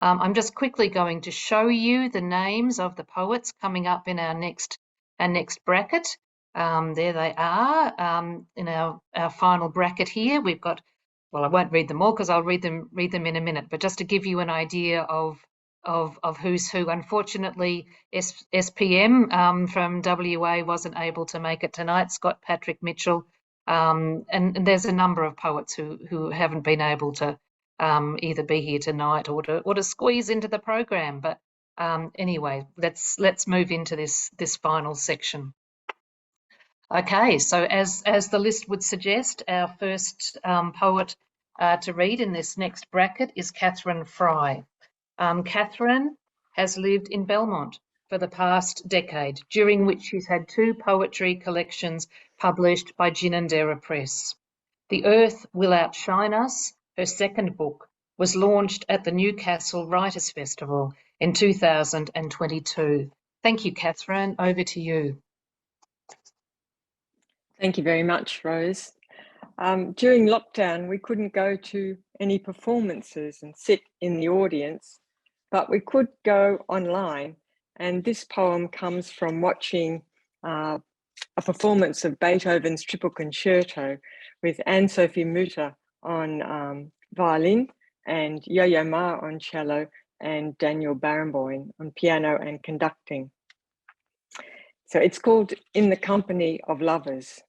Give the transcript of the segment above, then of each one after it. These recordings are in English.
I'm just quickly going to show you the names of the poets coming up in our next bracket. There they are in our final bracket here. We've got, well, I won't read them all because I'll read them in a minute, but just to give you an idea of who's who. Unfortunately, SPM from WA wasn't able to make it tonight. Scott Patrick Mitchell, and there's a number of poets who haven't been able to either be here tonight or to squeeze into the program. But anyway, let's move into this final section. Okay, so as the list would suggest, our first poet to read in this next bracket is Catherine Fry. Catherine has lived in Belmont for the past decade, during which she's had 2 poetry collections published by Ginninderra Press. The Earth Will Outshine Us, her second book, was launched at the Newcastle Writers' Festival in 2022. Thank you, Catherine. Over to you. Thank you very much, Rose. During lockdown, we couldn't go to any performances and sit in the audience, but we could go online. And this poem comes from watching a performance of Beethoven's Triple Concerto with Anne-Sophie Mutter on violin and Yo-Yo Ma on cello and Daniel Barenboim on piano and conducting. So it's called In the Company of Lovers.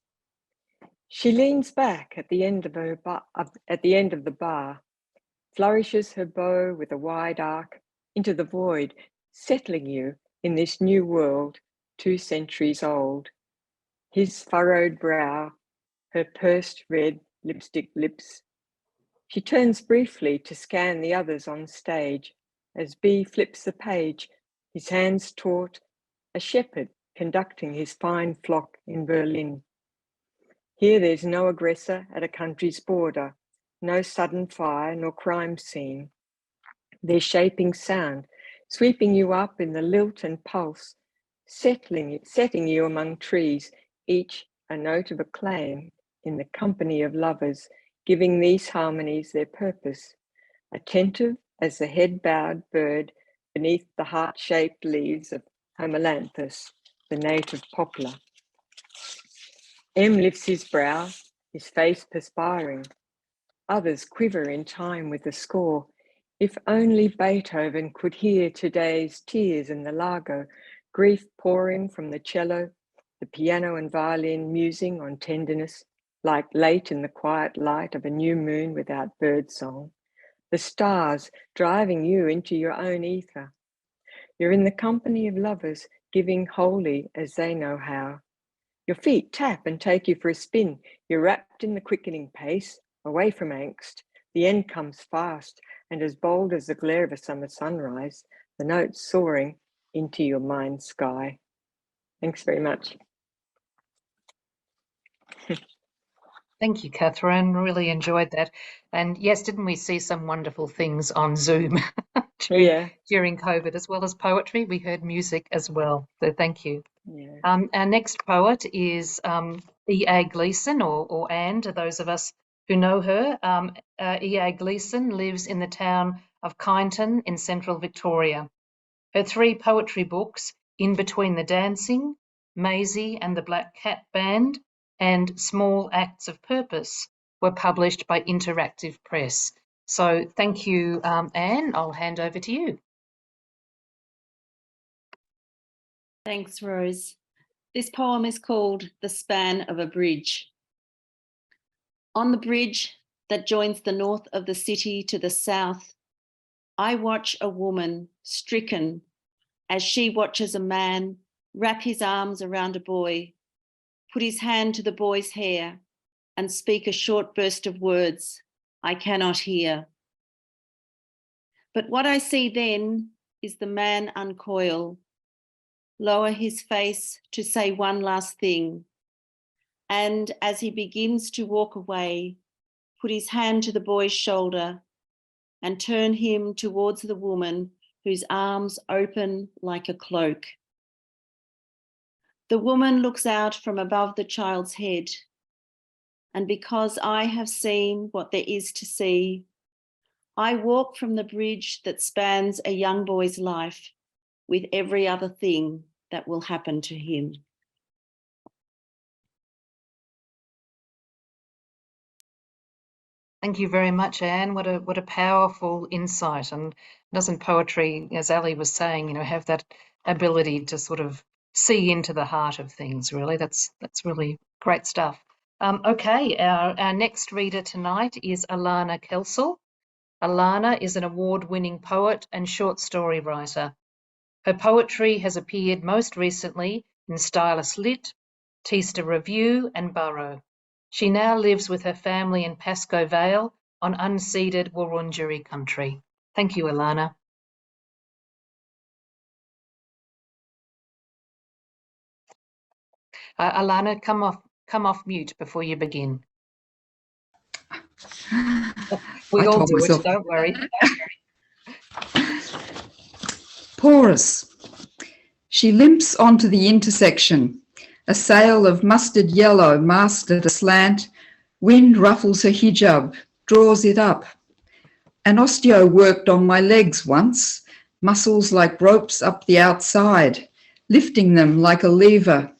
She leans back at the end of the bar, flourishes her bow with a wide arc into the void, settling you in this new world 2 centuries old. His furrowed brow, her pursed red lipstick lips. She turns briefly to scan the others on stage as B flips the page, his hands taut, a shepherd conducting his fine flock in Berlin. Here there's no aggressor at a country's border, no sudden fire nor crime scene. There's shaping sound, sweeping you up in the lilt and pulse, setting you among trees, each a note of acclaim in the company of lovers, giving these harmonies their purpose, attentive as the head-bowed bird beneath the heart-shaped leaves of Homelanthus, the native poplar. M lifts his brow, his face perspiring. Others quiver in time with the score. If only Beethoven could hear today's tears in the Largo, grief pouring from the cello, the piano and violin musing on tenderness, like late in the quiet light of a new moon without birdsong. The stars driving you into your own ether. You're in the company of lovers, giving wholly as they know how. Your feet tap and take you for a spin. You're wrapped in the quickening pace, away from angst. The end comes fast and as bold as the glare of a summer sunrise, the notes soaring into your mind's sky. Thanks very much. Thank you, Catherine. Really enjoyed that. And yes, didn't we see some wonderful things on Zoom during COVID, as well as poetry? We heard music as well. So thank you. Yeah. Our next poet is E.A. Gleason, or Anne, to those of us who know her. E.A. Gleason lives in the town of Kyneton in central Victoria. Her 3 poetry books, In Between the Dancing, Maisie and the Black Cat Band, and Small Acts of Purpose, were published by Interactive Press. So thank you, Anne. I'll hand over to you. Thanks, Rose. This poem is called The Span of a Bridge. On the bridge that joins the north of the city to the south, I watch a woman stricken as she watches a man wrap his arms around a boy, put his hand to the boy's hair, and speak a short burst of words I cannot hear. But what I see then is the man uncoil, lower his face to say one last thing, and as he begins to walk away, put his hand to the boy's shoulder and turn him towards the woman whose arms open like a cloak. The woman looks out from above the child's head, and because I have seen what there is to see, I walk from the bridge that spans a young boy's life with every other thing that will happen to him. Thank you very much, Anne. What a powerful insight. And doesn't poetry, as Ali was saying, have that ability to sort of see into the heart of things, really? That's really great stuff. Okay, our next reader tonight is Alana Kelsall. Alana is an award-winning poet and short story writer. Her poetry has appeared most recently in Stylus Lit, Teesta Review and Burrow. She now lives with her family in Pascoe Vale on unceded Wurundjeri country. Thank you, Alana. Alana, come off mute before you begin. We all do it, don't worry. Porous. She limps onto the intersection. A sail of mustard yellow masted aslant. Wind ruffles her hijab, draws it up. An osteo worked on my legs once, muscles like ropes up the outside, lifting them like a lever.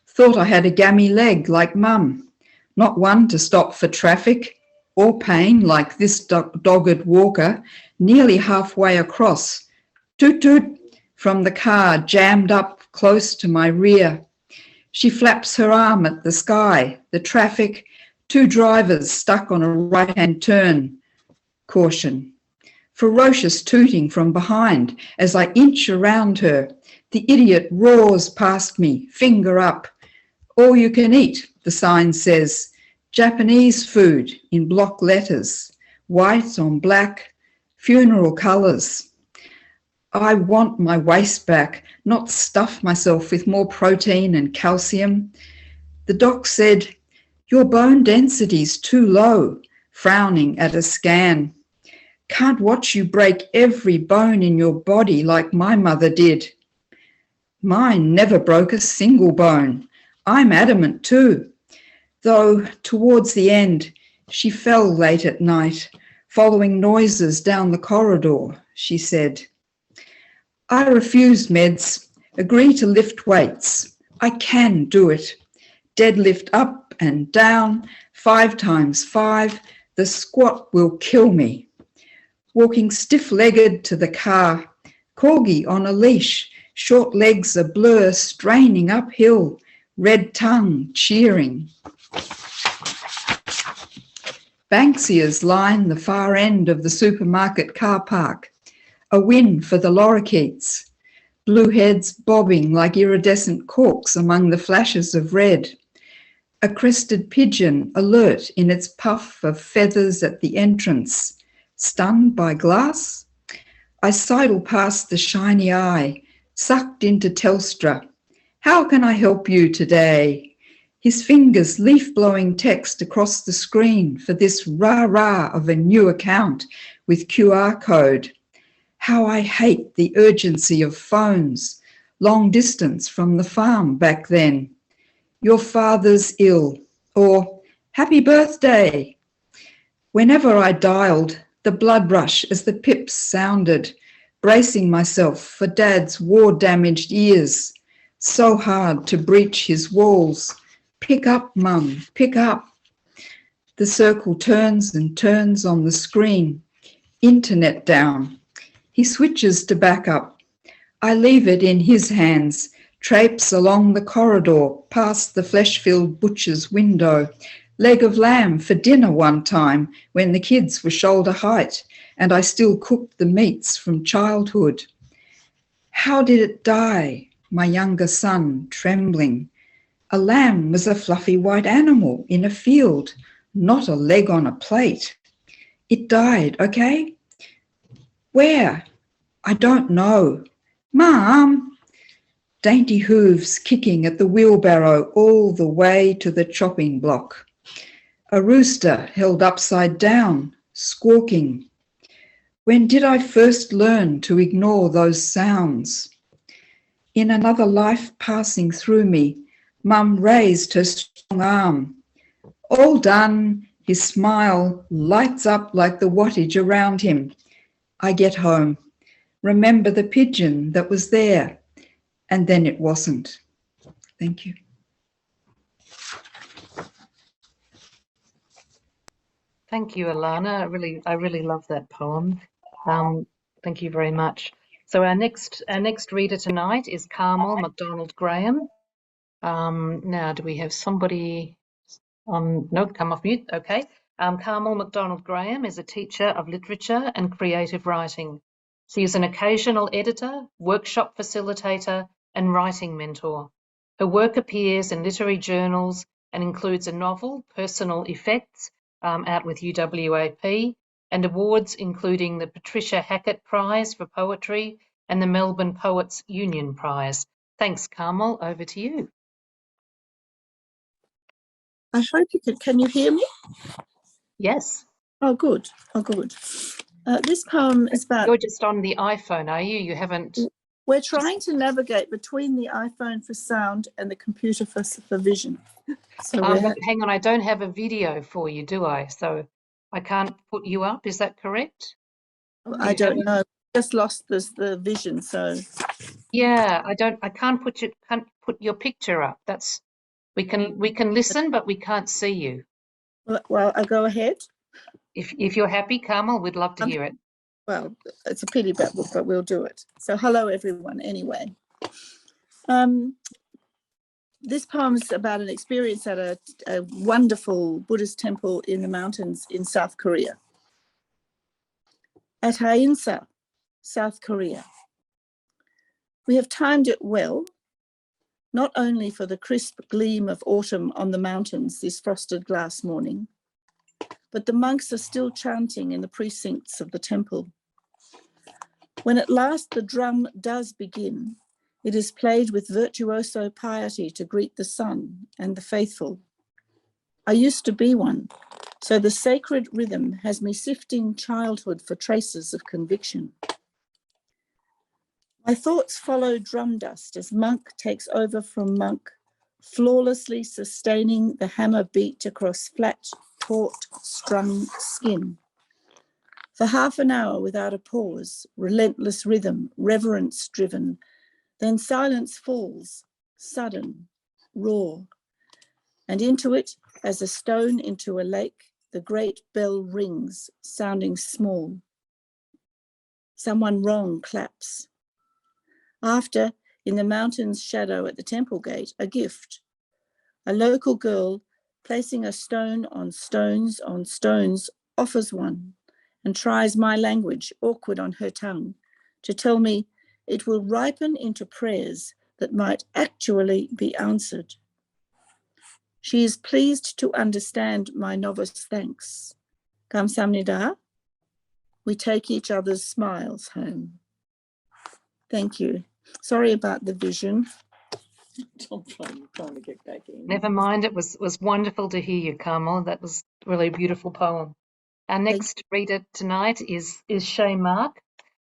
Thought I had a gammy leg like mum, not one to stop for traffic or pain like this dogged walker, nearly halfway across. Toot toot from the car jammed up close to my rear. She flaps her arm at the sky, the traffic, two drivers stuck on a right-hand turn. Caution. Ferocious tooting from behind as I inch around her. The idiot roars past me, finger up. All you can eat, the sign says. Japanese food in block letters, white on black, funeral colours. I want my waist back, not stuff myself with more protein and calcium. The doc said, your bone density's too low, frowning at a scan. Can't watch you break every bone in your body like my mother did. Mine never broke a single bone. I'm adamant too. Though towards the end, she fell late at night, following noises down the corridor, she said. I refused meds, agree to lift weights. I can do it. Deadlift up and down, 5 times 5. The squat will kill me. Walking stiff-legged to the car, corgi on a leash, short legs a blur, straining uphill, red tongue cheering. Banksias line the far end of the supermarket car park. A win for the lorikeets. Blue heads bobbing like iridescent corks among the flashes of red. A crested pigeon alert in its puff of feathers at the entrance. Stunned by glass? I sidle past the shiny eye, sucked into Telstra. How can I help you today? His fingers leaf-blowing text across the screen for this rah-rah of a new account with QR code. How I hate the urgency of phones, long distance from the farm back then. Your father's ill, or happy birthday. Whenever I dialed, the blood rush as the pips sounded, bracing myself for Dad's war-damaged ears. So hard to breach his walls. Pick up, Mum, pick up. The circle turns and turns on the screen. Internet down. He switches to backup. I leave it in his hands, traipse along the corridor, past the flesh-filled butcher's window. Leg of lamb for dinner one time when the kids were shoulder height and I still cooked the meats from childhood. How did it die? My younger son, trembling. A lamb was a fluffy white animal in a field, not a leg on a plate. It died, okay? Where? I don't know. Mom! Dainty hooves kicking at the wheelbarrow all the way to the chopping block. A rooster held upside down, squawking. When did I first learn to ignore those sounds? In another life passing through me, Mum raised her strong arm. All done, His smile lights up like the wattage around him. I get home, remember the pigeon that was there, and then it wasn't. Thank you. Thank you, Alana. I really love that poem. Thank you very much. So our next reader tonight is Carmel McDonald Graham. Now, do we have somebody on? No, come off mute. Okay. Carmel McDonald Graham is a teacher of literature and creative writing. She is an occasional editor, workshop facilitator, and writing mentor. Her work appears in literary journals and includes a novel, Personal Effects, out with UWAP, and awards including the Patricia Hackett Prize for Poetry and the Melbourne Poets Union Prize. Thanks, Carmel. Over to you. I hope you can you hear me? Yes. Oh, good. Oh, good. This poem is about... You're just on the iPhone, are you? You haven't... We're trying to navigate between the iPhone for sound and the computer for vision. So hang on, I don't have a video for you, do I? So I can't put you up, is that correct? I don't know. Just lost the vision, so... Yeah, I can't put your picture up. That's... We can listen, but we can't see you. Well, I'll go ahead. If you're happy, Carmel, we'd love to hear it. Well, it's a pity, but we'll do it. So hello, everyone, anyway. This poem is about an experience at a wonderful Buddhist temple in the mountains in South Korea. At Haeinsa, South Korea. We have timed it well, not only for the crisp gleam of autumn on the mountains this frosted glass morning, but the monks are still chanting in the precincts of the temple. When at last the drum does begin, it is played with virtuoso piety to greet the sun and the faithful. I used to be one, so the sacred rhythm has me sifting childhood for traces of conviction. My thoughts follow drum dust as monk takes over from monk, flawlessly sustaining the hammer beat across flat, taut, strung skin. For half an hour without a pause, relentless rhythm, reverence driven, then silence falls, sudden, raw, and into it, as a stone into a lake, the great bell rings, sounding small. Someone wrong claps. After, in the mountain's shadow at the temple gate, a gift. A local girl, placing a stone on stones, offers one and tries my language, awkward on her tongue, to tell me it will ripen into prayers that might actually be answered. She is pleased to understand my novice thanks. Kamsahamnida. We take each other's smiles home. Thank you. Sorry about the vision. I'm trying to get back in. Never mind, it was wonderful to hear you, Carmel. That was really a beautiful poem. Our next reader tonight is Shay Mark.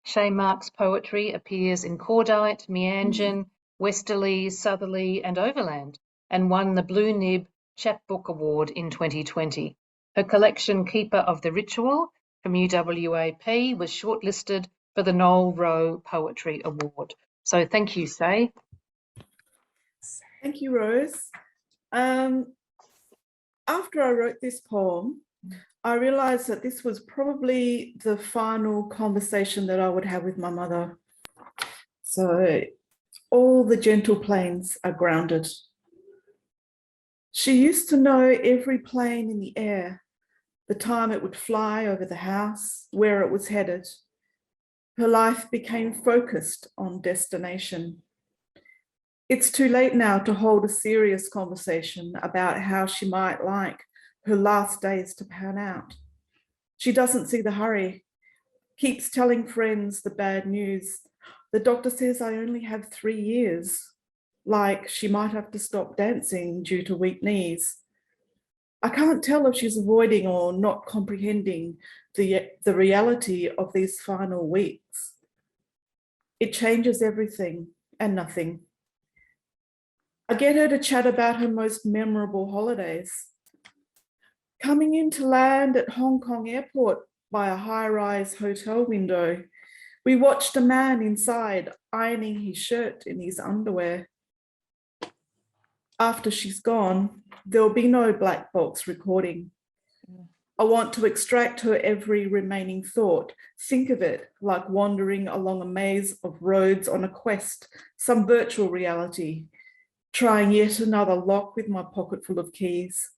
Shay Mark's poetry appears in Cordite, Meanjin, Westerly, Southerly and Overland, and won the Blue Nib Chapbook Award in 2020. Her collection Keeper of the Ritual from UWAP was shortlisted for the Noel Rowe Poetry Award. So thank you, Shay. Thank you, Rose. After I wrote this poem, I realized that this was probably the final conversation that I would have with my mother. So all the gentle planes are grounded. She used to know every plane in the air, the time it would fly over the house, where it was headed. Her life became focused on destination. It's too late now to hold a serious conversation about how she might like her last days to pan out. She doesn't see the hurry, keeps telling friends the bad news. The doctor says I only have 3 years, like she might have to stop dancing due to weak knees. I can't tell if she's avoiding or not comprehending the reality of these final weeks. It changes everything and nothing. I get her to chat about her most memorable holidays. Coming in to land at Hong Kong Airport by a high-rise hotel window, we watched a man inside ironing his shirt in his underwear. After she's gone, there'll be no black box recording. I want to extract her every remaining thought. Think of it like wandering along a maze of roads on a quest, some virtual reality, trying yet another lock with my pocket full of keys.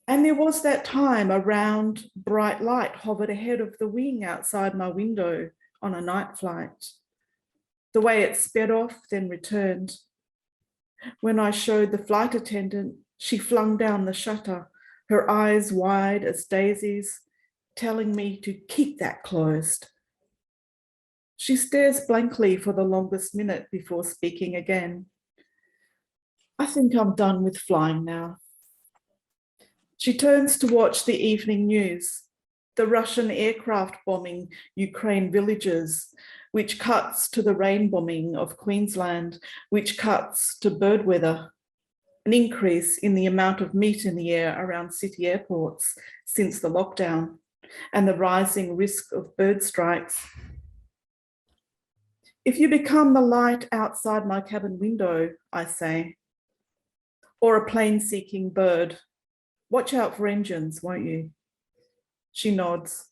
And there was that time a round, bright light hovered ahead of the wing outside my window on a night flight. The way it sped off, then returned. When I showed the flight attendant, she flung down the shutter, her eyes wide as daisies, telling me to keep that closed. She stares blankly for the longest minute before speaking again. I think I'm done with flying now. She turns to watch the evening news, the Russian aircraft bombing Ukraine villages, which cuts to the rain bombing of Queensland, which cuts to bird weather, an increase in the amount of meat in the air around city airports since the lockdown, and the rising risk of bird strikes. If you become the light outside my cabin window, I say, or a plane-seeking bird, watch out for engines, won't you? She nods.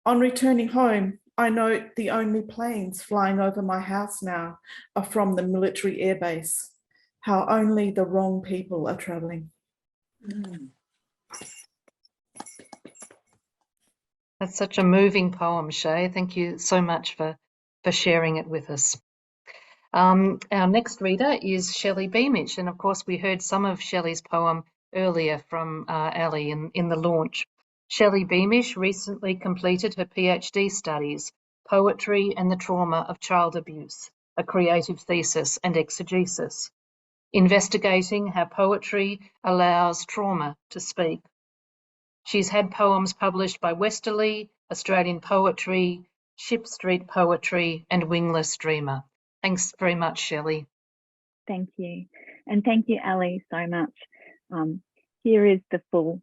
On returning home, I note the only planes flying over my house now are from the military airbase, how only the wrong people are traveling. That's such a moving poem, Shay. Thank you so much for sharing it with us. Our next reader is Shelley Beamish, and of course we heard some of Shelley's poem earlier from Ali in the launch. Shelley Beamish recently completed her PhD studies, Poetry and the Trauma of Child Abuse, a creative thesis and exegesis, investigating how poetry allows trauma to speak. She's had poems published by Westerly, Australian Poetry, Ship Street Poetry, and Wingless Dreamer. Thanks very much, Shelley. Thank you. And thank you, Ali, so much. Here is the full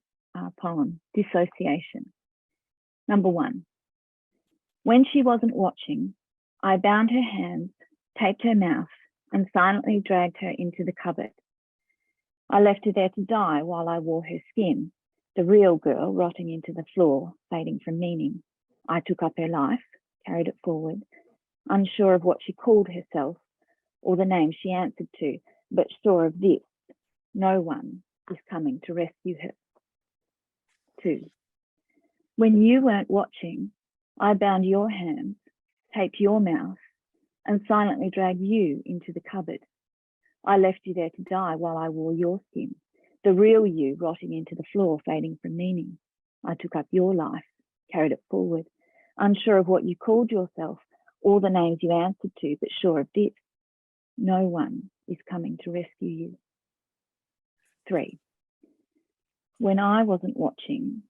poem, Dissociation. Number 1. When she wasn't watching, I bound her hands, taped her mouth, and silently dragged her into the cupboard. I left her there to die while I wore her skin, the real girl rotting into the floor, fading from meaning. I took up her life, carried it forward, unsure of what she called herself or the name she answered to, but sure of this: no one is coming to rescue her. 2. When you weren't watching, I bound your hands, taped your mouth, and silently dragged you into the cupboard. I left you there to die while I wore your skin, the real you rotting into the floor, fading from meaning. I took up your life, carried it forward, unsure of what you called yourself or the names you answered to, but sure of this: no one is coming to rescue you. 3. When I wasn't watching,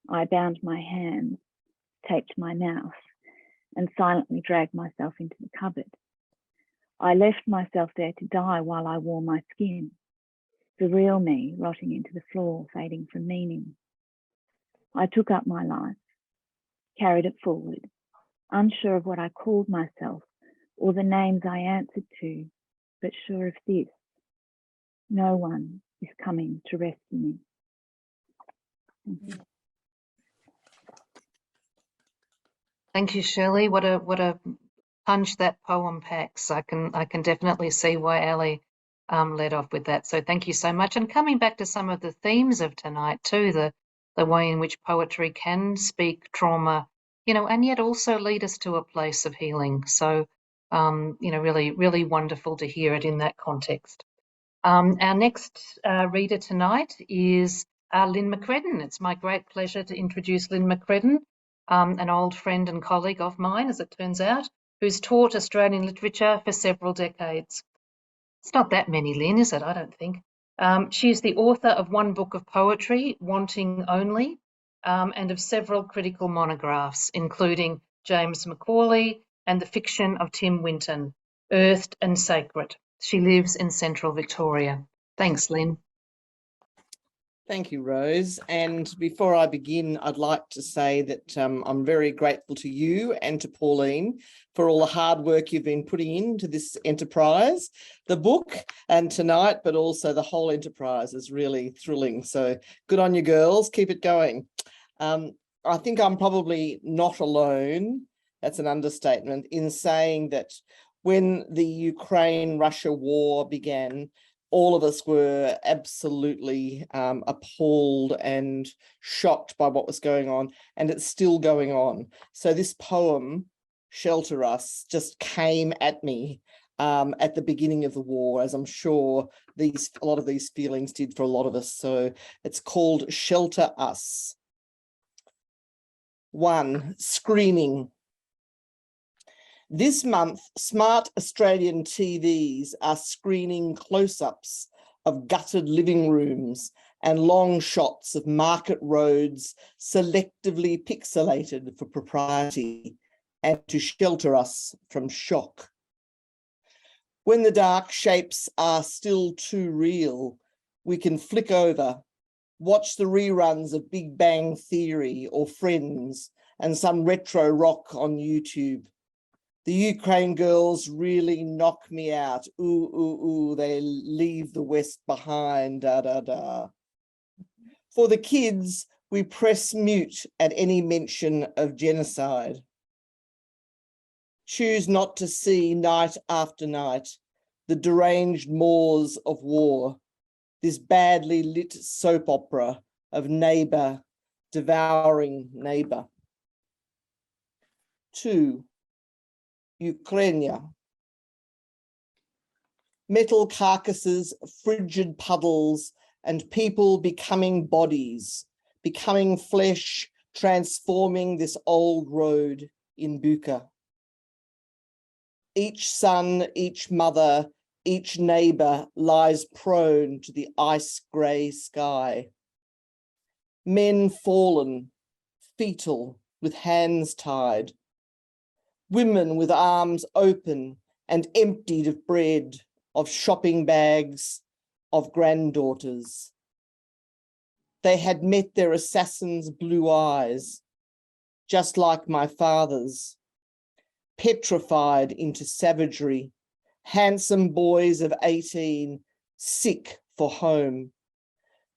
I bound my hands, taped my mouth, and silently dragged myself into the cupboard. I left myself there to die while I wore my skin, the real me rotting into the floor, fading from meaning. I took up my life, carried it forward, unsure of what I called myself or the names I answered to, but sure of this: no one is coming to rescue me. Thank you. Thank you, Shelley. What a punch that poem packs. I can definitely see why Ali led off with that. So thank you so much. And coming back to some of the themes of tonight too, the way in which poetry can speak trauma, and yet also lead us to a place of healing. So, really, really wonderful to hear it in that context. Our next reader tonight is Lynn McCredden. It's my great pleasure to introduce Lynn McCredden, an old friend and colleague of mine, as it turns out, who's taught Australian literature for several decades. It's not that many, Lynn, is it? I don't think. She's the author of one book of poetry, Wanting Only, and of several critical monographs, including James Macaulay and the fiction of Tim Winton, Earthed and Sacred. She lives in central Victoria. Thanks, Lynn. Thank you, Rose. And before I begin, I'd like to say that I'm very grateful to you and to Pauline for all the hard work you've been putting into this enterprise, the book and tonight, but also the whole enterprise is really thrilling. So good on you, girls. Keep it going. I think I'm probably not alone, that's an understatement, in saying that when the Ukraine-Russia war began, all of us were absolutely appalled and shocked by what was going on, and it's still going on. So this poem, Shelter Us, just came at me at the beginning of the war, as I'm sure a lot of these feelings did for a lot of us. So it's called Shelter Us. 1, screening. This month, smart Australian TVs are screening close-ups of gutted living rooms and long shots of market roads selectively pixelated for propriety and to shelter us from shock. When the dark shapes are still too real, we can flick over, watch the reruns of Big Bang Theory or Friends and some retro rock on YouTube. The Ukraine girls really knock me out. Ooh, ooh, ooh, they leave the West behind, da, da, da. For the kids, we press mute at any mention of genocide. Choose not to see night after night the deranged moors of war, this badly lit soap opera of neighbour devouring neighbour. 2, Ukraine. Metal carcasses, frigid puddles, and people becoming bodies, becoming flesh, transforming this old road in Bucha. Each son, each mother, each neighbour lies prone to the ice-grey sky. Men fallen, fetal, with hands tied. Women with arms open and emptied of bread, of shopping bags, of granddaughters. They had met their assassin's blue eyes, just like my father's, petrified into savagery, handsome boys of 18, sick for home,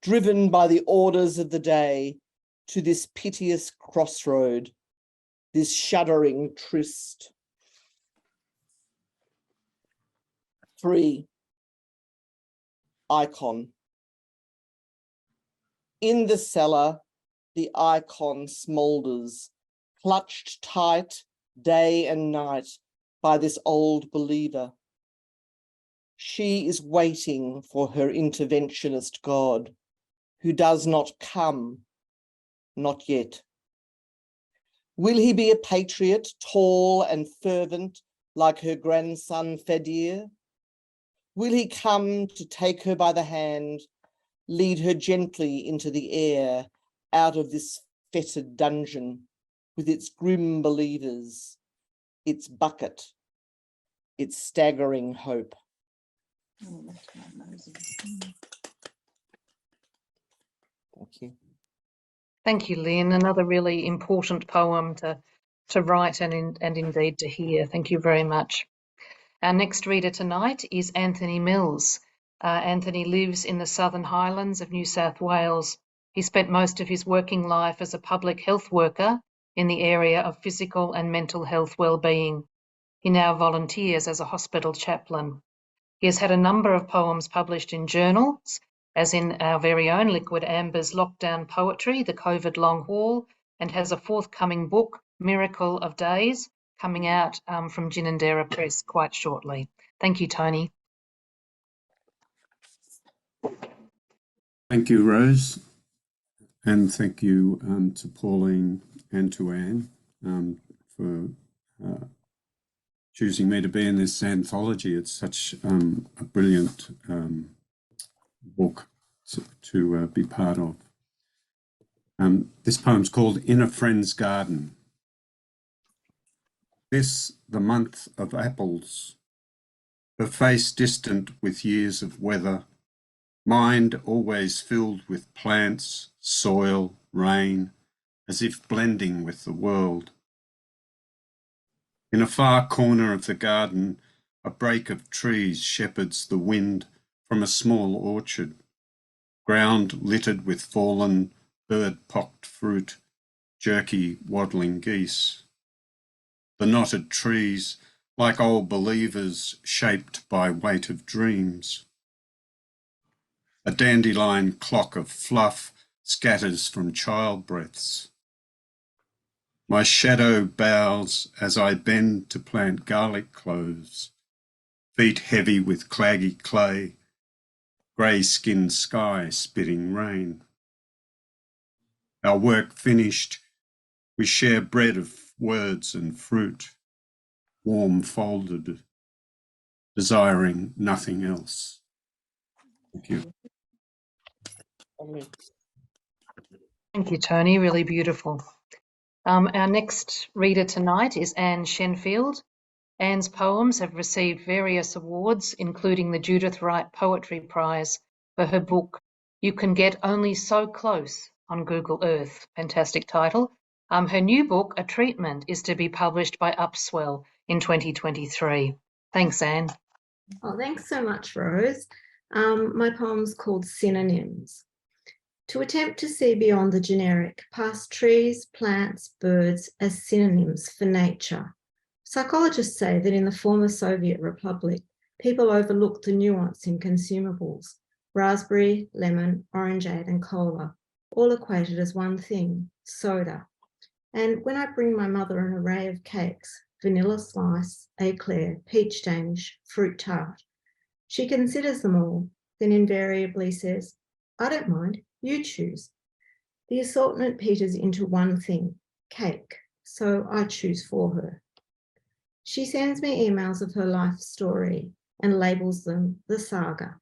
driven by the orders of the day to this piteous crossroad, this shuddering tryst. 3, icon. In the cellar, the icon smoulders, clutched tight day and night by this old believer. She is waiting for her interventionist God, who does not come, not yet. Will he be a patriot, tall and fervent, like her grandson Fadir? Will he come to take her by the hand, lead her gently into the air, out of this fettered dungeon, with its grim believers, its bucket, its staggering hope? Thank you. Thank you, Lynn. Another really important poem to write and indeed to hear. Thank you very much. Our next reader tonight is Anthony Mills. Anthony lives in the Southern Highlands of New South Wales. He spent most of his working life as a public health worker in the area of physical and mental health wellbeing. He now volunteers as a hospital chaplain. He has had a number of poems published in journals, as in our very own Liquid Amber's Lockdown Poetry, The COVID Long Haul, and has a forthcoming book, Miracle of Days, coming out from Ginninderra Press quite shortly. Thank you, Tony. Thank you, Rose, and thank you to Pauline and to Anne for choosing me to be in this anthology. It's such a brilliant book to be part of. This poem's called In a Friend's Garden. This, the month of apples, her face distant with years of weather, mind always filled with plants, soil, rain, as if blending with the world. In a far corner of the garden, a brake of trees shepherds the wind from a small orchard, ground littered with fallen, bird-pocked fruit, jerky, waddling geese. The knotted trees, like old believers, shaped by weight of dreams. A dandelion clock of fluff scatters from child breaths. My shadow bows as I bend to plant garlic cloves, feet heavy with claggy clay, grey-skinned sky spitting rain. Our work finished, we share bread of words and fruit, warm folded, desiring nothing else. Thank you. Thank you, Tony. Really beautiful. Our next reader tonight is Anne Shenfield. Anne's poems have received various awards, including the Judith Wright Poetry Prize for her book, You Can Get Only So Close on Google Earth. Fantastic title. Her new book, A Treatment, is to be published by Upswell in 2023. Thanks, Anne. Oh, thanks so much, Rose. My poem's called Synonyms. To attempt to see beyond the generic, past trees, plants, birds as synonyms for nature. Psychologists say that in the former Soviet Republic, people overlooked the nuance in consumables. Raspberry, lemon, orangeade and cola, all equated as one thing, soda. And when I bring my mother an array of cakes, vanilla slice, eclair, peach Danish, fruit tart, she considers them all, then invariably says, I don't mind, you choose. The assortment peters into one thing, cake, so I choose for her. She sends me emails of her life story and labels them the saga.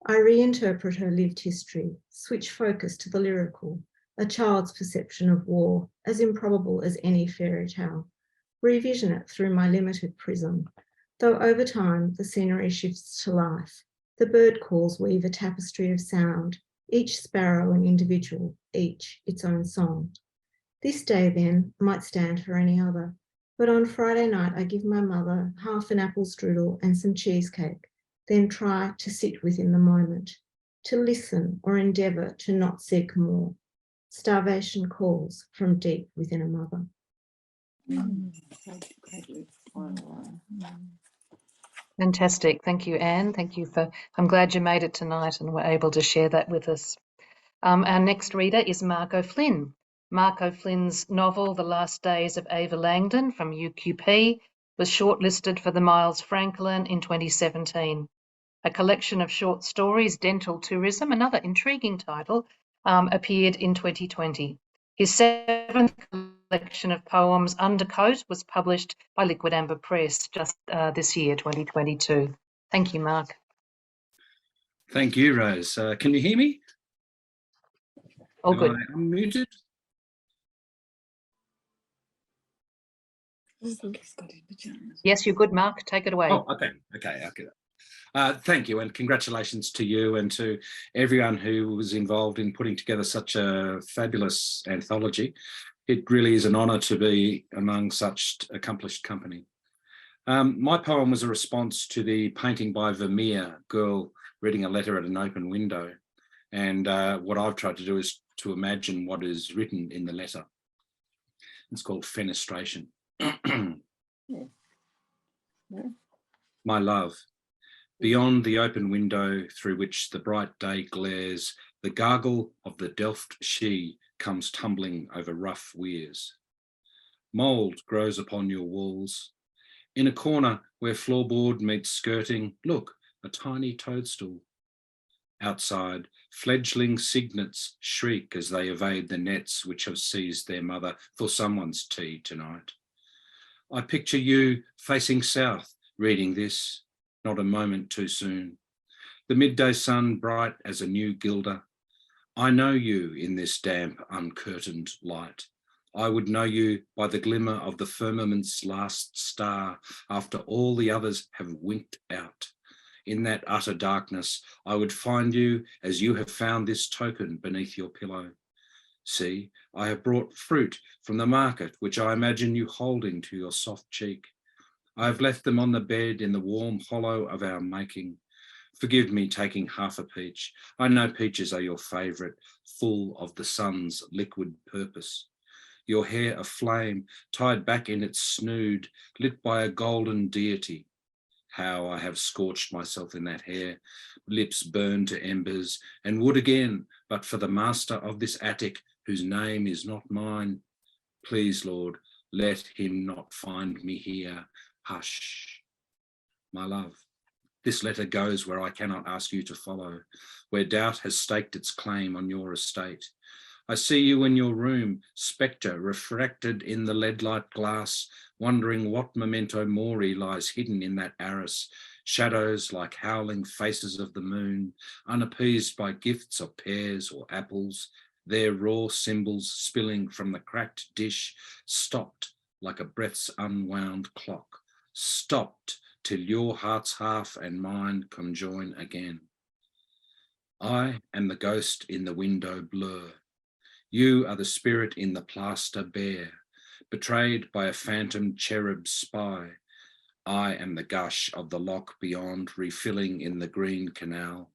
I reinterpret her lived history, switch focus to the lyrical, a child's perception of war, as improbable as any fairy tale, revision it through my limited prism, though over time the scenery shifts to life. The bird calls weave a tapestry of sound, each sparrow an individual, each its own song. This day then might stand for any other, but on Friday night I give my mother half an apple strudel and some cheesecake, then try to sit within the moment, to listen or endeavour to not seek more. Starvation calls from deep within a mother. Fantastic. Thank you, Anne. Thank you I'm glad you made it tonight and were able to share that with us. Our next reader is Mark O'Flynn. Mark O'Flynn's novel, The Last Days of Ava Langdon from UQP, was shortlisted for the Miles Franklin in 2017. A collection of short stories, Dental Tourism, another intriguing title, appeared in 2020. His seventh collection of poems, Undercoat, was published by Liquid Amber Press just this year, 2022. Thank you, Mark. Thank you, Rose. Can you hear me? All good. Am I unmuted? Yes, you're good, Mark. Take it away. Oh, okay. Thank you, and congratulations to you and to everyone who was involved in putting together such a fabulous anthology. It really is an honour to be among such accomplished company. My poem was a response to the painting by Vermeer, Girl Reading a Letter at an Open Window. And what I've tried to do is to imagine what is written in the letter. It's called Fenestration. My love, beyond the open window through which the bright day glares, the gargle of the Delft she comes tumbling over rough weirs. Mould grows upon your walls. In a corner where floorboard meets skirting, look, a tiny toadstool. Outside, fledgling cygnets shriek as they evade the nets which have seized their mother for someone's tea tonight. I picture you facing south, reading this, not a moment too soon. The midday sun bright as a new gilder. I know you in this damp, uncurtained light. I would know you by the glimmer of the firmament's last star after all the others have winked out. In that utter darkness, I would find you as you have found this token beneath your pillow. See, I have brought fruit from the market, which I imagine you holding to your soft cheek. I have left them on the bed in the warm hollow of our making. Forgive me taking half a peach. I know peaches are your favourite, full of the sun's liquid purpose. Your hair aflame, tied back in its snood, lit by a golden deity. How I have scorched myself in that hair, lips burned to embers, and would again, but for the master of this attic, whose name is not mine. Please, Lord, let him not find me here. Hush, my love. This letter goes where I cannot ask you to follow, where doubt has staked its claim on your estate. I see you in your room, spectre refracted in the lead-light glass, wondering what memento mori lies hidden in that arras, shadows like howling faces of the moon, unappeased by gifts of pears or apples, their raw symbols spilling from the cracked dish, stopped like a breath's unwound clock, stopped till your heart's half and mine conjoin again. I am the ghost in the window blur. You are the spirit in the plaster bare, betrayed by a phantom cherub spy. I am the gush of the lock beyond, refilling in the green canal.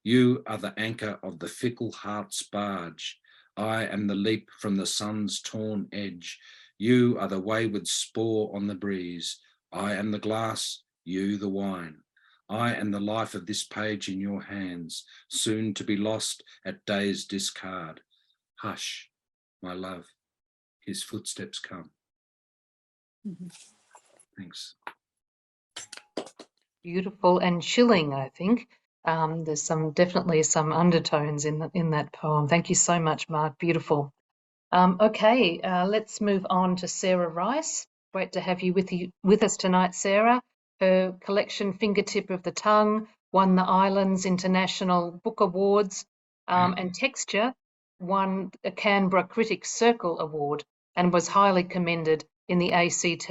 You are the anchor of the fickle heart's barge. I am the leap from the sun's torn edge. You are the wayward spore on the breeze. I am the glass, you the wine. I am the life of this page in your hands, soon to be lost at day's discard. Hush, my love, his footsteps come. Thanks. Beautiful and chilling, I think. There's definitely some undertones in that poem. Thank you so much, Mark. Beautiful. Okay, let's move on to Sarah Rice. Great to have you with us tonight, Sarah. Her collection, Fingertip of the Tongue, won the Islands International Book Awards, and Texture won a Canberra Critics Circle Award and was highly commended in the ACT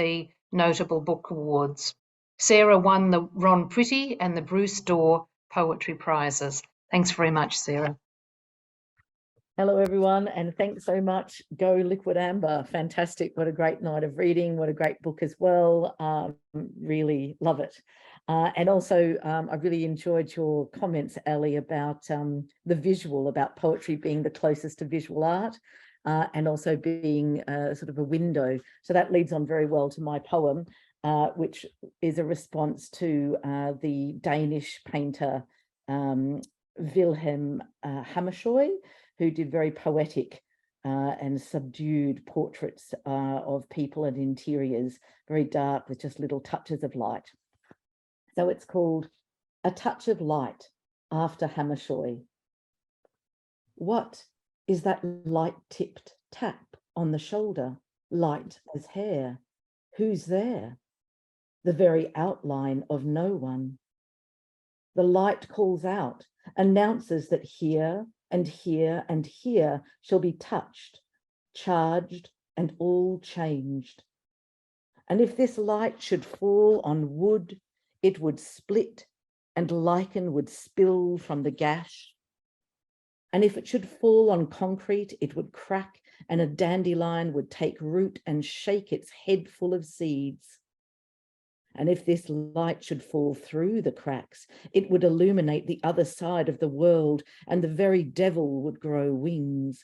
Notable Book Awards. Sarah won the Ron Pretty and the Bruce Dorr Poetry Prizes. Thanks very much, Sarah. Hello, everyone, and thanks so much. Go Liquid Amber. Fantastic. What a great night of reading. What a great book as well. Really love it. And also, I really enjoyed your comments, Ali, about the visual, about poetry being the closest to visual art and also being sort of a window. So that leads on very well to my poem, which is a response to the Danish painter Wilhelm Hammershøi, who did very poetic and subdued portraits of people and interiors, very dark with just little touches of light. So it's called A Touch of Light after Hammershøi. What is that light-tipped tap on the shoulder, light as hair? Who's there? The very outline of no one. The light calls out, announces that here and here and here shall be touched, charged, and all changed. And if this light should fall on wood, it would split and lichen would spill from the gash. And if it should fall on concrete, it would crack and a dandelion would take root and shake its head full of seeds. And if this light should fall through the cracks, it would illuminate the other side of the world and the very devil would grow wings.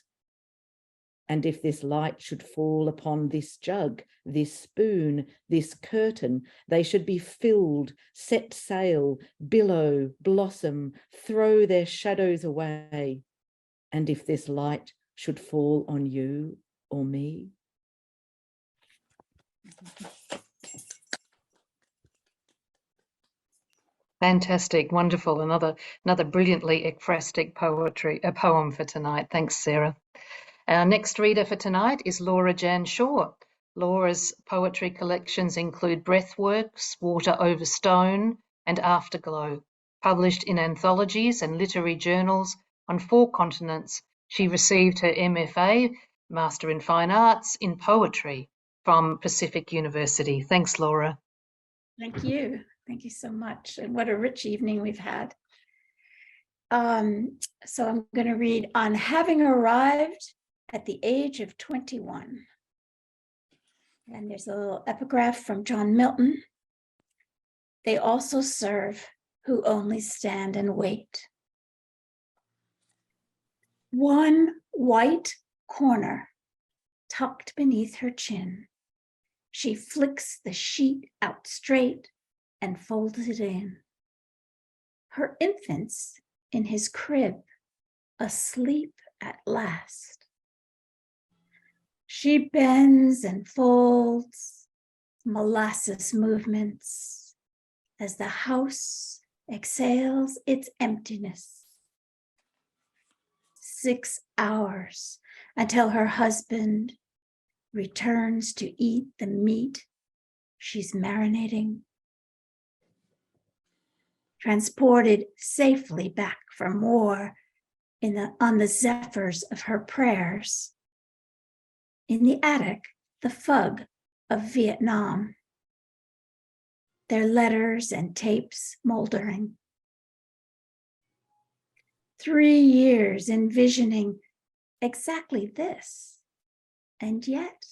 And if this light should fall upon this jug, this spoon, this curtain, they should be filled, set sail, billow, blossom, throw their shadows away. And if this light should fall on you or me. Fantastic, wonderful. Another brilliantly ekphrastic poem for tonight. Thanks, Sarah. Our next reader for tonight is Laura Jan Shaw. Laura's poetry collections include Breathworks, Water Over Stone, and Afterglow. Published in anthologies and literary journals on 4 continents, she received her MFA, Master in Fine Arts, in Poetry from Pacific University. Thanks, Laura. Thank you. Thank you so much. And what a rich evening we've had. So I'm going to read On Having Arrived at the Age of 21. And there's a little epigraph from John Milton. They also serve who only stand and wait. One white corner tucked beneath her chin. She flicks the sheet out straight and folds it in. Her infant's in his crib, asleep at last. She bends and folds, molasses movements, as the house exhales its emptiness. 6 hours until her husband returns to eat the meat she's marinating. Transported safely back from war on the zephyrs of her prayers. In the attic, the fug of Vietnam. Their letters and tapes moldering. 3 years envisioning exactly this, and yet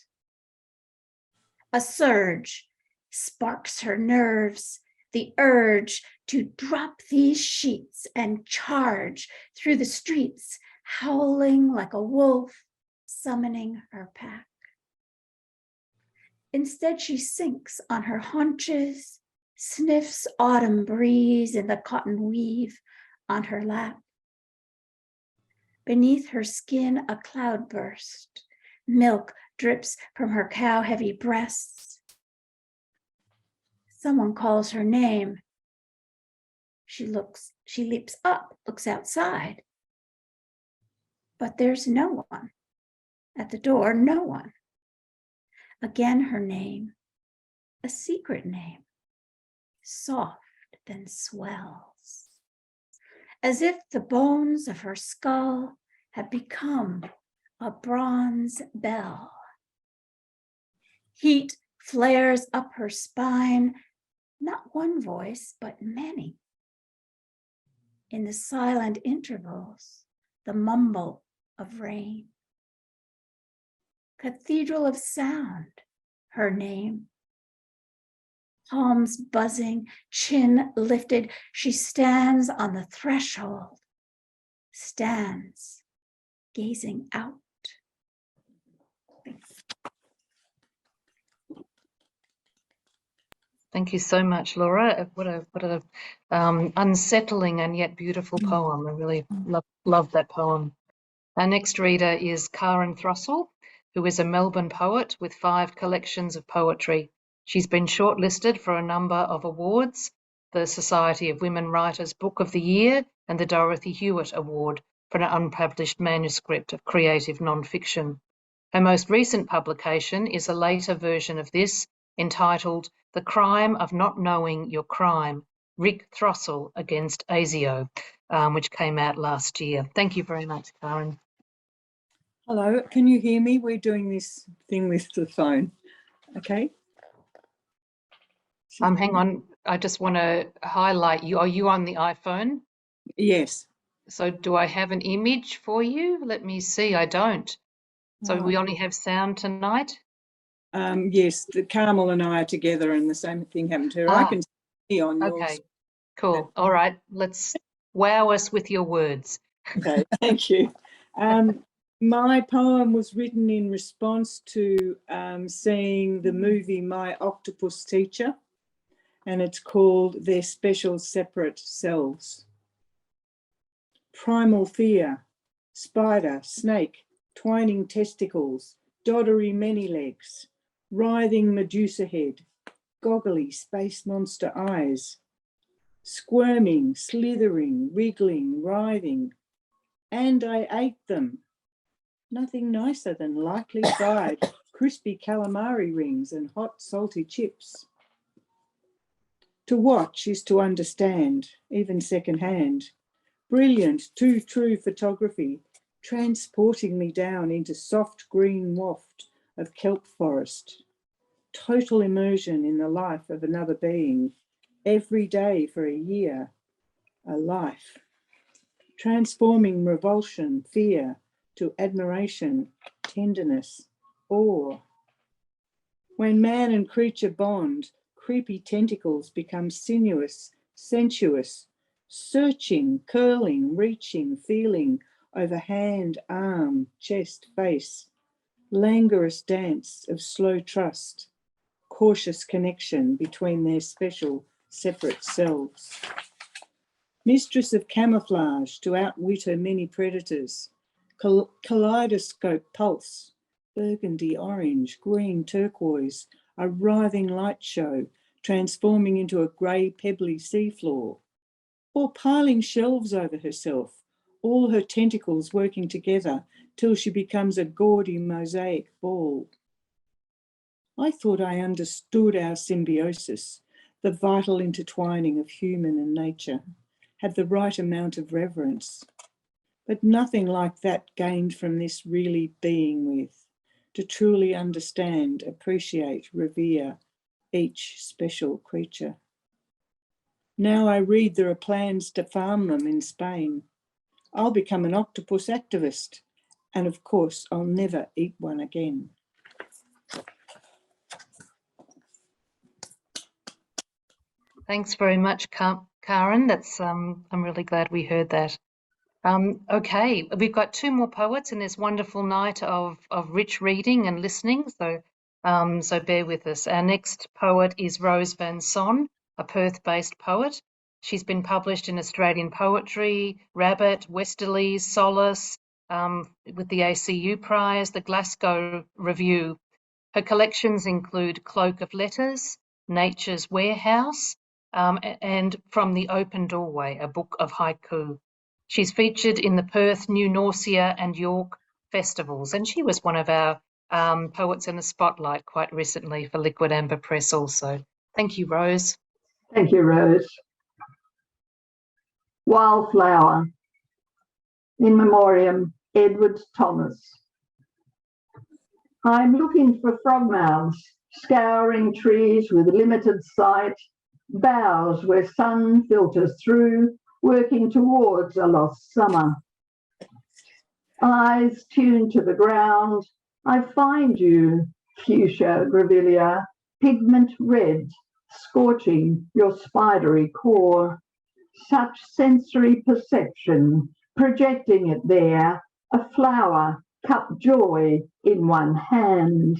a surge sparks her nerves, the urge to drop these sheets and charge through the streets, howling like a wolf, summoning her pack. Instead, she sinks on her haunches, sniffs autumn breeze in the cotton weave on her lap. Beneath her skin, a cloudburst. Milk drips from her cow-heavy breasts. Someone calls her name. She leaps up, looks outside. But there's no one. At the door, no one. Again, her name, a secret name, soft then swells, as if the bones of her skull had become a bronze bell. Heat flares up her spine, not one voice, but many. In the silent intervals, the mumble of rain. Cathedral of sound, her name. Palms buzzing, chin lifted, she stands on the threshold, stands gazing out. Thank you so much, Laura. What a unsettling and yet beautiful poem. I really love that poem. Our next reader is Karen Thrussell, who is a Melbourne poet with 5 collections of poetry. She's been shortlisted for a number of awards, the Society of Women Writers Book of the Year and the Dorothy Hewitt Award for an unpublished manuscript of creative nonfiction. Her most recent publication is a later version of this, entitled The Crime of Not Knowing Your Crime, Rick Thrussell against ASIO, which came out last year. Thank you very much, Karen. Hello, can you hear me? We're doing this thing with the phone. Okay. Hang on, I just want to highlight you. Are you on the iPhone? Yes. So do I have an image for you? Let me see, I don't. So we only have sound tonight? Yes, Carmel and I are together and the same thing happened to her. I can see on yours. Okay, cool. All right, let's wow us with your words. Okay, thank you. My poem was written in response to seeing the movie My Octopus Teacher, and it's called Their Special Separate Selves. Primal fear, spider, snake, twining testicles, doddery many legs, writhing Medusa head, goggly space monster eyes, squirming, slithering, wriggling, writhing, and I ate them. Nothing nicer than lightly fried, crispy calamari rings and hot salty chips. To watch is to understand, even secondhand. Brilliant, too true photography, transporting me down into soft green waft of kelp forest. Total immersion in the life of another being, every day for a year, a life, transforming revulsion, fear to admiration, tenderness, awe. When man and creature bond, creepy tentacles become sinuous, sensuous, searching, curling, reaching, feeling over hand, arm, chest, face, languorous dance of slow trust, cautious connection between their special separate selves. Mistress of camouflage to outwit her many predators, kaleidoscope pulse, burgundy, orange, green, turquoise, a writhing light show transforming into a grey pebbly seafloor, or piling shelves over herself, all her tentacles working together till she becomes a gaudy mosaic ball. I thought I understood our symbiosis, the vital intertwining of human and nature, had the right amount of reverence, but nothing like that gained from this really being with, to truly understand, appreciate, revere each special creature. Now I read there are plans to farm them in Spain. I'll become an octopus activist, and of course I'll never eat one again. Thanks very much, Karen. That's I'm really glad we heard that. Okay, we've got two more poets in this wonderful night of rich reading and listening. So bear with us. Our next poet is Rose Van Son, a Perth-based poet. She's been published in Australian Poetry, Rabbit, Westerlies, Solace, with the ACU Prize, the Glasgow Review. Her collections include Cloak of Letters, Nature's Warehouse, and From the Open Doorway, a book of haiku. She's featured in the Perth, New Norcia and York festivals, and she was one of our poets in the spotlight quite recently for Liquid Amber Press also. Thank you, Rose. Thank you, Rose. Wildflower, in memoriam, Edward Thomas. I'm looking for frogmouths, scouring trees with limited sight, boughs where sun filters through, working towards a lost summer. Eyes tuned to the ground, I find you, fuchsia grevillea, pigment red, scorching your spidery core. Such sensory perception, projecting it there, a flower, cup joy in one hand.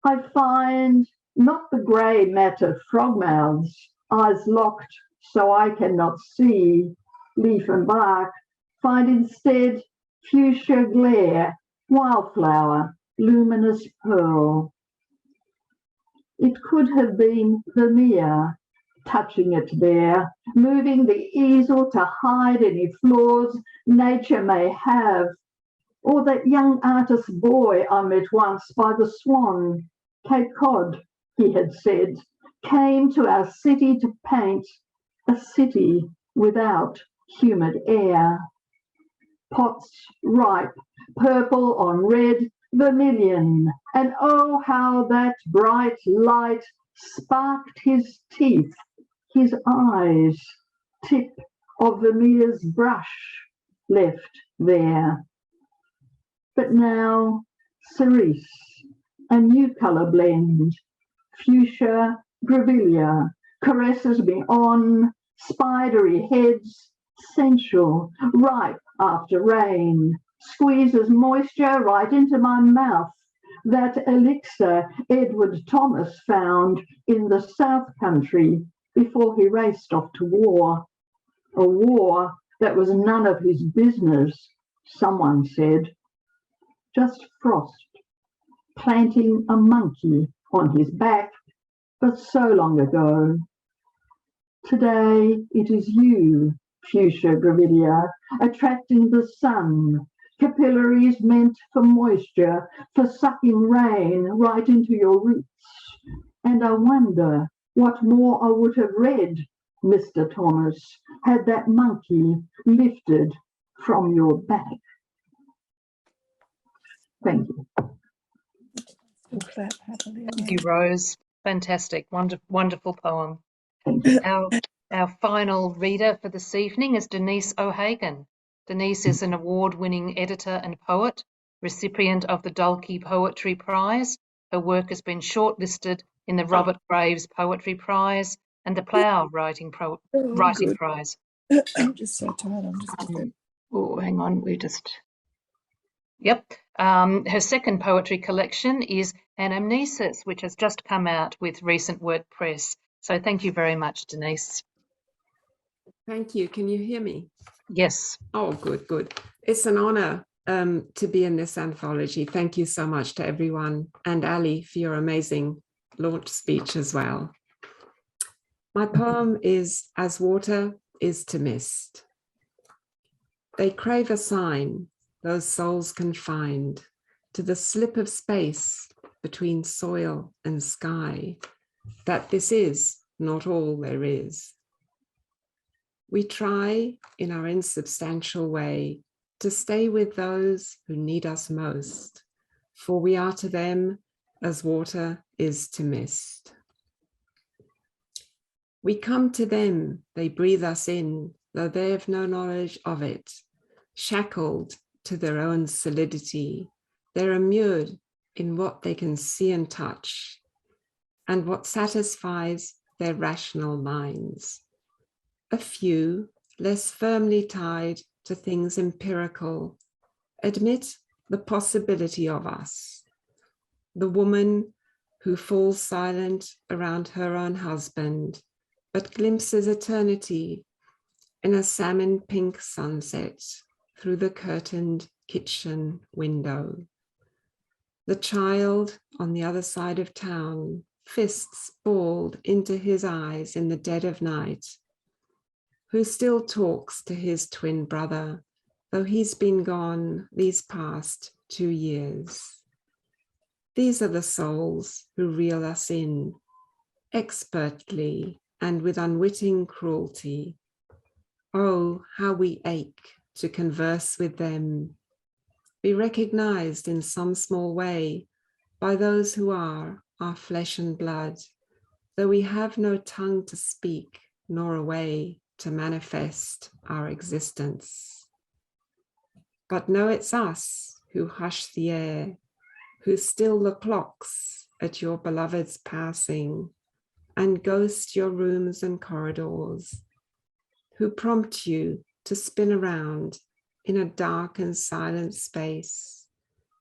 I find not the grey matter frogmouths, eyes locked so I cannot see, leaf and bark, find instead fuchsia glare, wildflower, luminous pearl. It could have been Vermeer, touching it there, moving the easel to hide any flaws nature may have, or that young artist boy I met once by the Swan, Cape Cod, he had said, came to our city to paint a city without humid air. Pots ripe, purple on red, vermilion, and oh, how that bright light sparked his teeth, his eyes, tip of Vermeer's brush left there. But now, cerise, a new colour blend, fuchsia, grevillea, caresses me on, spidery heads, sensual, ripe after rain, squeezes moisture right into my mouth, that elixir Edward Thomas found in the South Country before he raced off to war. A war that was none of his business, someone said. Just frost, planting a monkey on his back, but so long ago. Today it is you, fuchsia grevillea, attracting the sun, capillaries meant for moisture, for sucking rain right into your roots. And I wonder what more I would have read, Mr. Thomas, had that monkey lifted from your back. Thank you. Thank you, Rose. Fantastic. Wonderful poem. Our final reader for this evening is Denise O'Hagan. Denise is an award-winning editor and poet, recipient of the Dalkey Poetry Prize. Her work has been shortlisted in the Robert Graves Poetry Prize and the Plough Writing good. Prize. I'm just so tired. I'm just Oh, hang on, Yep. Her second poetry collection is Anamnesis, which has just come out with Recent Work Press. So thank you very much, Denise. Thank you. Can you hear me? Yes. Oh, good. It's an honor to be in this anthology. Thank you so much to everyone, and Ali for your amazing launch speech as well. My poem is As Water is to Mist. They crave a sign, those souls confined to the slip of space between soil and sky, that this is not all there is. We try in our insubstantial way to stay with those who need us most, for we are to them as water is to mist. We come to them, they breathe us in, though they have no knowledge of it, shackled to their own solidity. They're immured in what they can see and touch, and what satisfies their rational minds. A few, less firmly tied to things empirical, admit the possibility of us. The woman who falls silent around her own husband, but glimpses eternity in a salmon pink sunset through the curtained kitchen window. The child on the other side of town, fists balled into his eyes in the dead of night, who still talks to his twin brother, though he's been gone these past 2 years. These are the souls who reel us in, expertly and with unwitting cruelty. Oh, how we ache to converse with them, be recognized in some small way by those who are our flesh and blood, though we have no tongue to speak nor a way to manifest our existence. But know it's us who hush the air, who still the clocks at your beloved's passing, and ghost your rooms and corridors, who prompt you to spin around in a dark and silent space,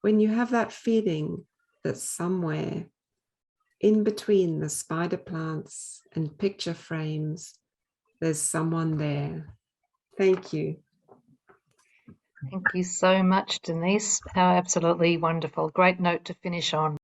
when you have that feeling that somewhere in between the spider plants and picture frames, there's someone there. Thank you. Thank you so much, Denise. How absolutely wonderful. Great note to finish on.